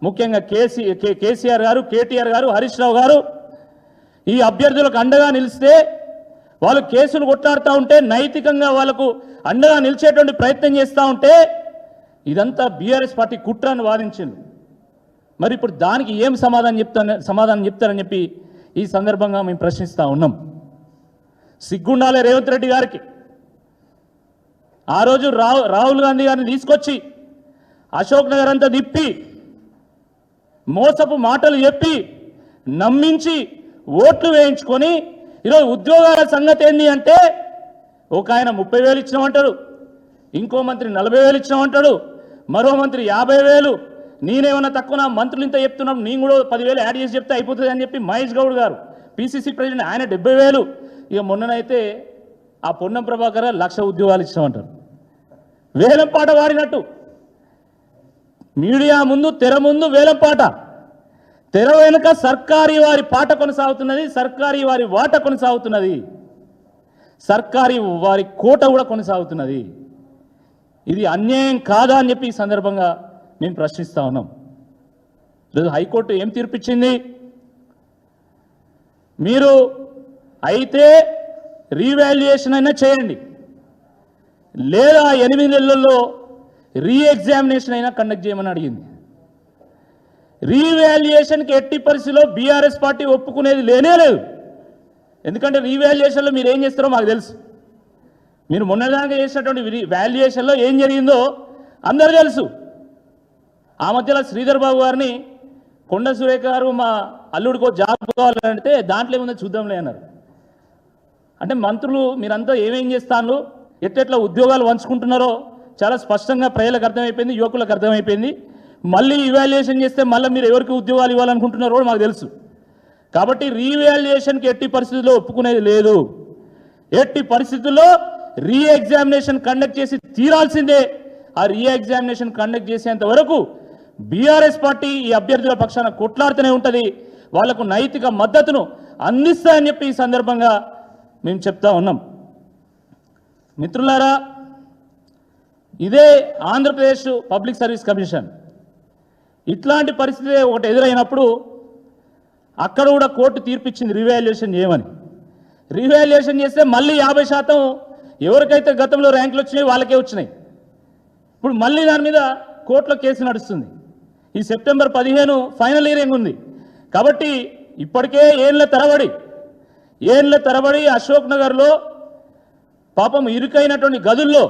ముఖ్యంగా కేసీఆర్ గారు, కేటీఆర్ గారు, హరీష్ రావు గారు ఈ అభ్యర్థులకు అండగా నిలిస్తే వాళ్ళు కేసులు కొట్లాడుతూ ఉంటే నైతికంగా వాళ్ళకు అండగా నిలిచేటువంటి ప్రయత్నం చేస్తూ ఉంటే ఇదంతా బీఆర్ఎస్ పార్టీ కుట్రను వాదించింది. మరి ఇప్పుడు దానికి ఏం సమాధానం చెప్తారని చెప్పి ఈ సందర్భంగా మేము ప్రశ్నిస్తూ ఉన్నాం. సిగ్గుండాలే రేవంత్ రెడ్డి గారికి. ఆ రోజు రాహుల్ గాంధీ గారిని తీసుకొచ్చి అశోక్ నగర్ అంతా తిప్పి మోసపు మాటలు చెప్పి నమ్మించి ఓట్లు వేయించుకొని ఈరోజు ఉద్యోగాల సంగతి ఏంది అంటే ఒక ఆయన 30,000 ఇచ్చినామంటాడు, ఇంకో మంత్రి 40,000 ఇచ్చినామంటాడు, మరో మంత్రి 50,000. నేనేమన్నా తక్కువ, నా మంత్రులు ఇంత చెప్తున్నాం, నేను కూడా 10,000 యాడ్ చేసి చెప్తే అయిపోతుంది అని చెప్పి మహేష్ గౌడ్ గారు పిసిసి ప్రెసిడెంట్ ఆయన 70,000. ఇక మొన్ననైతే ఆ పొన్నం ప్రభాకర్ 1,00,000 ఉద్యోగాలు ఇచ్చామంటారు. వేలం పాట వాడినట్టు మీడియా ముందు, తెర ముందు వేలం పాట, తెర వెనుక సర్కారీ వారి పాట కొనసాగుతున్నది, సర్కారీ వారి వాట కొనసాగుతున్నది, సర్కారీ వారి కోట కూడా కొనసాగుతున్నది. ఇది అన్యాయం కాదా అని చెప్పి ఈ సందర్భంగా మేము ప్రశ్నిస్తూ ఉన్నాం. ఈరోజు హైకోర్టు ఏం తీర్పిచ్చింది? మీరు అయితే రీవాల్యుయేషన్ అయినా చేయండి, లేదా 8 నెలల్లో రీఎగ్జామినేషన్ అయినా కండక్ట్ చేయమని అడిగింది. రీవాల్యుయేషన్కి ఎట్టి పరిస్థితిలో బీఆర్ఎస్ పార్టీ ఒప్పుకునేది లేనే లేదు. ఎందుకంటే రీవాల్యుయేషన్లో మీరు ఏం చేస్తారో మాకు తెలుసు. మీరు మొన్నదాకా చేసినటువంటి వాల్యుయేషన్లో ఏం జరిగిందో అందరూ తెలుసు. ఆ మధ్యలో శ్రీధర్ బాబు గారిని కొండ సురేఖ గారు మా అల్లుడికో జాబ్ కావాలంటే దాంట్లో ఏముందో చూద్దాంలే అన్నారు. అంటే మంత్రులు మీరంతా ఏమేం చేస్తాను, ఎట్టెట్లా ఉద్యోగాలు పంచుకుంటున్నారో చాలా స్పష్టంగా ప్రజలకు అర్థమైపోయింది, యువకులకు అర్థమైపోయింది. మళ్ళీ ఇవాల్యుయేషన్ చేస్తే మళ్ళీ మీరు ఎవరికి ఉద్యోగాలు ఇవ్వాలనుకుంటున్నారో కూడా మాకు తెలుసు. కాబట్టి రీవాల్యుయేషన్కి ఎట్టి పరిస్థితుల్లో ఒప్పుకునేది లేదు. ఎట్టి పరిస్థితుల్లో రీఎగ్జామినేషన్ కండక్ట్ చేసి తీరాల్సిందే. ఆ రీఎగ్జామినేషన్ కండక్ట్ చేసేంత వరకు బీఆర్ఎస్ పార్టీ ఈ అభ్యర్థుల పక్షాన కొట్లాడుతూనే ఉంటుంది, వాళ్లకు నైతిక మద్దతును అందిస్తాయని చెప్పి ఈ సందర్భంగా మేము చెప్తా ఉన్నాం. మిత్రులారా, ఇదే ఆంధ్రప్రదేశ్ పబ్లిక్ సర్వీస్ కమిషన్ ఇట్లాంటి పరిస్థితి ఒకటి ఎదురైనప్పుడు అక్కడ కూడా కోర్టు తీర్పిచ్చింది రీవాల్యుయేషన్ చేయమని. రీవాల్యుయేషన్ చేస్తే మళ్ళీ 50% ఎవరికైతే గతంలో ర్యాంకులు వచ్చినాయి వాళ్ళకే వచ్చినాయి. ఇప్పుడు మళ్ళీ దాని మీద కోర్టులో కేసు నడుస్తుంది. ఈ సెప్టెంబర్ 15 ఫైనల్ హియరింగ్ ఉంది. కాబట్టి ఇప్పటికే ఏళ్ల తరబడి అశోక్ నగర్లో పాపం ఇరుకైనటువంటి గదుల్లో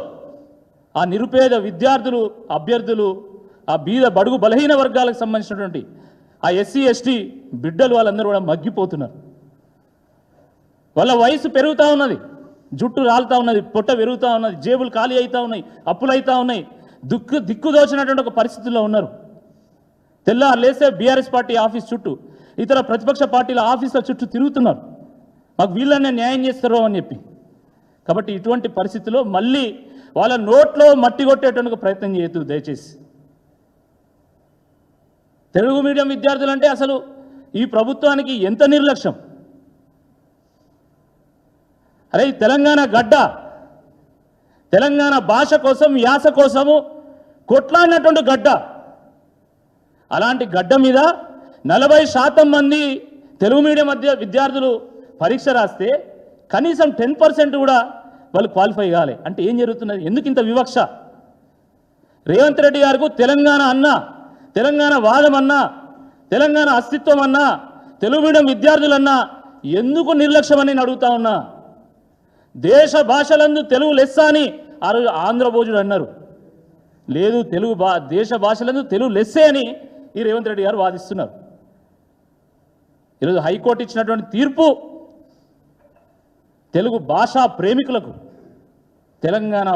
ఆ నిరుపేద విద్యార్థులు, అభ్యర్థులు, ఆ బీద బడుగు బలహీన వర్గాలకు సంబంధించినటువంటి ఆ ఎస్సీ ఎస్టీ బిడ్డలు వాళ్ళందరూ కూడా మగ్గిపోతున్నారు. వాళ్ళ వయసు పెరుగుతూ ఉన్నది, జుట్టు రాలుతూ ఉన్నది, పొట్ట పెరుగుతూ ఉన్నది, జేబులు ఖాళీ అవుతూ ఉన్నాయి, అప్పులు అవుతూ ఉన్నాయి, దిక్కుదోచినటువంటి ఒక పరిస్థితుల్లో ఉన్నారు. తెల్లారు లేస్తే బీఆర్ఎస్ పార్టీ ఆఫీస్ చుట్టూ, ఇతర ప్రతిపక్ష పార్టీల ఆఫీసుల చుట్టూ తిరుగుతున్నారు, మాకు వీళ్ళనే న్యాయం చేస్తారో అని చెప్పి. కాబట్టి ఇటువంటి పరిస్థితుల్లో మళ్ళీ వాళ్ళ నోట్లో మట్టి కొట్టేటువంటి ప్రయత్నం చేయొద్దు దయచేసి. తెలుగు మీడియం విద్యార్థులంటే అసలు ఈ ప్రభుత్వానికి ఎంత నిర్లక్ష్యం. అరే తెలంగాణ గడ్డ, తెలంగాణ భాష కోసం, యాస కోసము కొట్లాడినటువంటి గడ్డ. అలాంటి గడ్డ మీద 40% మంది తెలుగు మీడియం విద్యార్థులు పరీక్ష రాస్తే కనీసం 10% కూడా వాళ్ళు క్వాలిఫై కాలే అంటే ఏం జరుగుతున్నది? ఎందుకు ఇంత వివక్ష? రేవంత్ రెడ్డి గారికి తెలంగాణ అన్నా, తెలంగాణ వాదం అన్నా, తెలంగాణ అస్తిత్వం అన్నా, తెలుగు మీడియం విద్యార్థులన్నా ఎందుకు నిర్లక్ష్యం అని అడుగుతా ఉన్నా. దేశ భాషలందు తెలుగు లెస్స అని ఆ రోజు ఆంధ్రభోజుడు అన్నారు. లేదు, దేశ భాషలందు తెలుగు లెస్సే అని ఈ రేవంత్ రెడ్డి గారు వాదిస్తున్నారు. ఈరోజు హైకోర్టు ఇచ్చినటువంటి తీర్పు తెలుగు భాషా ప్రేమికులకు, తెలంగాణ